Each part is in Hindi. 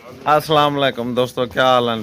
अस्सलाम वालेकुम दोस्तों, क्या हाल है?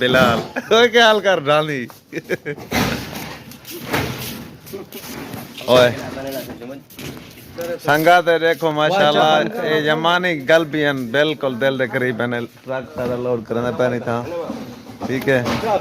बिलाल क्या हाल कर डाली ओए संगा ते देखो माशाल्लाह ये जमानी गलबियन बिल्कुल दिल दे करीब है। ट्रक सारा लोड करना पैनी था। ठीक है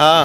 हाँ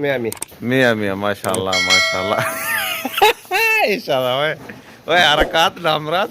100 मियाँ मियाँ माशाल्लाह माशाल्लाह इंशाल्लाह ओए ओए हरकत नमरत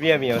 100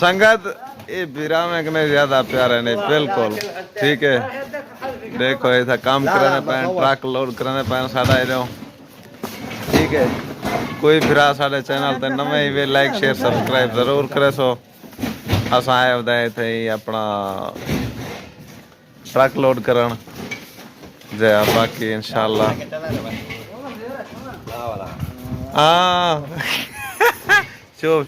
संगत ये बिरा में कने ज्यादा प्यारे नहीं बिल्कुल ठीक है। देखो ऐसा काम करने पैन ट्रक लोड करने पैन साडा इधर ठीक है। कोई फिरा साडे चैनल ते नवे ही वे लाइक शेयर सब्सक्राइब जरूर करे सो। असां आए वधाए थे अपना ट्रक लोड करन जे बाकी इंशाल्लाह हाँ चुप